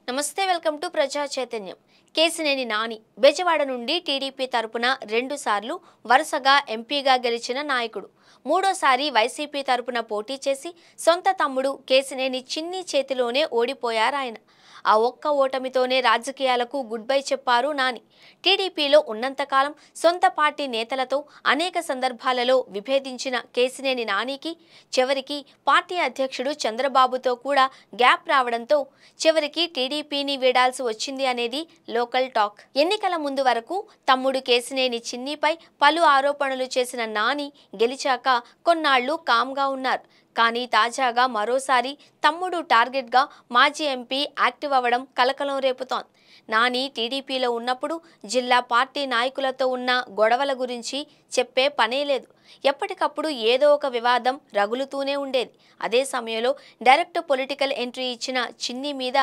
నమస్తే welcome to ప్రజా చైతన్యం. కేసినేని నాని బెజవాడ నుండి టీడీపీ తరపున 2 సార్లు వరుసగా ఎంపీగా గెలిచిన నాయకుడు. మూడోసారి వైసీపీ తరపున పోటీ చేసి సొంత తమ్ముడు కేసినేని చిన్ని చేతిలోనే ఓడిపోయారాయన. ఆ ఒక్క ఓటమితోనే రాజకీయాలకు గుడ్ బై చెప్పారు నాని. టీడీపీలో ఉన్నంతకాలం సొంత పార్టీ నేతలతో అనేక సందర్భాలలో విభేదించిన కేసినేని నానికి చివరికి పార్టీ అధ్యక్షుడు చంద్రబాబుతో కూడా గ్యాప్ రావడంతో చివరికి టీడీపీని వీడాల్సి వచ్చింది అనేది లోకల్ టాక్. ఎన్నికల ముందు వరకు తమ్ముడు కేసినేని చిన్నిపై పలు ఆరోపణలు చేసిన నాని గెలిచాక కొన్నాళ్లు కామ్గా ఉన్నారు. కానీ తాజాగా మరోసారి తమ్ముడు టార్గెట్గా మాజీ ఎంపీ యాక్టివ్ అవ్వడం కలకలం రేపుతోంది. నాని టీడీపీలో ఉన్నప్పుడు జిల్లా పార్టీ నాయకులతో ఉన్న గొడవల గురించి చెప్పే పనే లేదు. ఎప్పటికప్పుడు ఏదో ఒక వివాదం రగులుతూనే ఉండేది. అదే సమయంలో డైరెక్ట్ పొలిటికల్ ఎంట్రీ ఇచ్చిన చిన్ని మీద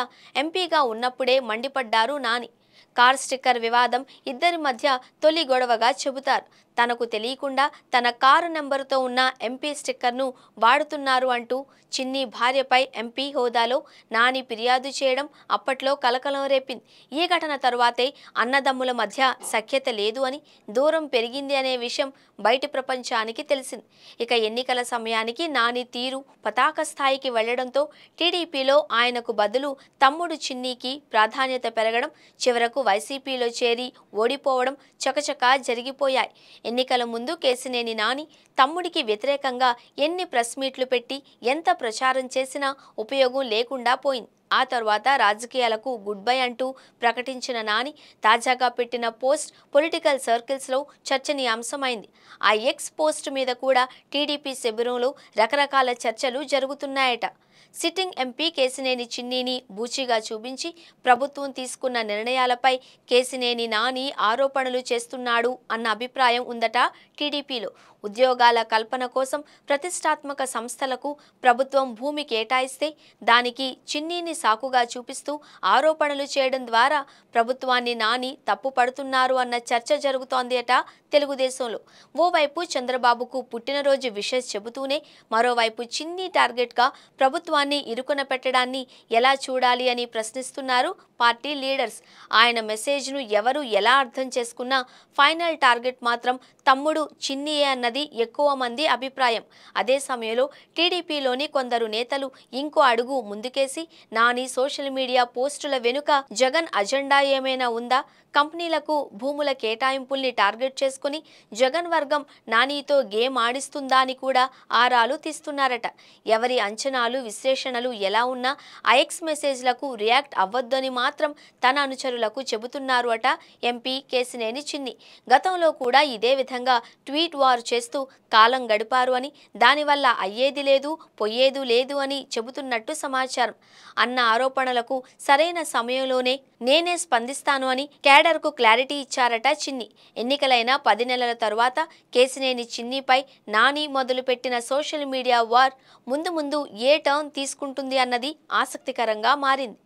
ఎంపీగా ఉన్నప్పుడే మండిపడ్డారు నాని. కార్ స్టిక్కర్ వివాదం ఇద్దరి మధ్య తొలి గొడవగా చెబుతారు. తనకు తెలియకుండా తన కారు నెంబరుతో ఉన్న ఎంపీ స్టిక్కర్ను వాడుతున్నారు అంటూ చిన్ని భార్యపై ఎంపీ హోదాలో నాని ఫిర్యాదు చేయడం అప్పట్లో కలకలం రేపింది. ఈ ఘటన తరువాతే అన్నదమ్ముల మధ్య సఖ్యత లేదు అని, దూరం పెరిగింది అనే విషయం బయటి ప్రపంచానికి తెలిసింది. ఇక ఎన్నికల సమయానికి నాని తీరు పతాక స్థాయికి వెళ్లడంతో టీడీపీలో ఆయనకు బదులు తమ్ముడు చిన్నికి ప్రాధాన్యత పెరగడం, చివరకు వైసీపీలో చేరి ఓడిపోవడం చకచకా జరిగిపోయాయి. ఎన్నికల ముందు కేసినేని నాని తమ్ముడికి వ్యతిరేకంగా ఎన్ని ప్రెస్ మీట్లు పెట్టి ఎంత ప్రచారం చేసినా ఉపయోగం లేకుండా పోయింది. ఆ తర్వాత రాజకీయాలకు గుడ్ బై అంటూ ప్రకటించిన నాని తాజాగా పెట్టిన పోస్ట్ పొలిటికల్ సర్కిల్స్లో చర్చనీయాంశమైంది. ఆ ఎక్స్ పోస్ట్ మీద కూడా టీడీపీ శిబిరంలో రకరకాల చర్చలు జరుగుతున్నాయట. సిట్టింగ్ ఎంపీ కేసినేని చిన్నిని బూచిగా చూపించి ప్రభుత్వం తీసుకున్న నిర్ణయాలపై కేసినేని నాని ఆరోపణలు చేస్తున్నాడు అన్న అభిప్రాయం ఉందట టీడీపీలో. ఉద్యోగాల కల్పన కోసం ప్రతిష్టాత్మక సంస్థలకు ప్రభుత్వం భూమి కేటాయిస్తే దానికి చిన్నిని సాకుగా చూపిస్తూ ఆరోపణలు చేయడం ద్వారా ప్రభుత్వాన్ని నాని తప్పుపడుతున్నారు అన్న చర్చ జరుగుతోంది అట తెలుగుదేశంలో. ఓవైపు చంద్రబాబుకు పుట్టినరోజు విషెస్ చెబుతూనే మరోవైపు చిన్ని టార్గెట్గా ప్రభుత్వాన్ని ఇరుకున పెట్టడాన్ని ఎలా చూడాలి అని ప్రశ్నిస్తున్నారు పార్టీ లీడర్స్. ఆయన మెసేజ్ను ఎవరు ఎలా అర్థం చేసుకున్నా ఫైనల్ టార్గెట్ మాత్రం తమ్ముడు చిన్నియే అన్నది ఎక్కువ మంది అభిప్రాయం. అదే సమయంలో టీడీపీలోని కొందరు నేతలు ఇంకో అడుగు ముందుకేసి నాని సోషల్ మీడియా పోస్టుల వెనుక జగన్ అజెండా ఏమైనా ఉందా, కంపెనీలకు భూముల కేటాయింపుల్ని టార్గెట్ చేసుకుని జగన్ వర్గం నానితో గేమ్ ఆడిస్తుందా అని కూడా ఆరాలు తీస్తున్నారట. ఎవరి అంచనాలు విశ్లేషణలు ఎలా ఉన్నా ఐఎక్స్ మెసేజ్లకు రియాక్ట్ అవ్వొద్దని మాత్రం తన అనుచరులకు చెబుతున్నారు అట ఎంపీ కేసినేని చిన్ని. గతంలో కూడా ఇదే విధంగా ట్వీట్ వార్ చేస్తూ కాలం గడిపారు అని, దానివల్ల అయ్యేది లేదు పొయ్యేది లేదు అని చెబుతున్నట్టు సమాచారం. అన్న ఆరోపణలకు సరైన సమయంలోనే నేనే స్పందిస్తాను అని క్యాడర్కు క్లారిటీ ఇచ్చారట చిన్ని. ఎన్నికలైన 10 నెలల తరువాత కేసినేని చిన్నిపై నాని మొదలుపెట్టిన సోషల్ మీడియా వార్ ముందు ముందు ఏ టర్న్ తీసుకుంటుంది అన్నది ఆసక్తికరంగా మారింది.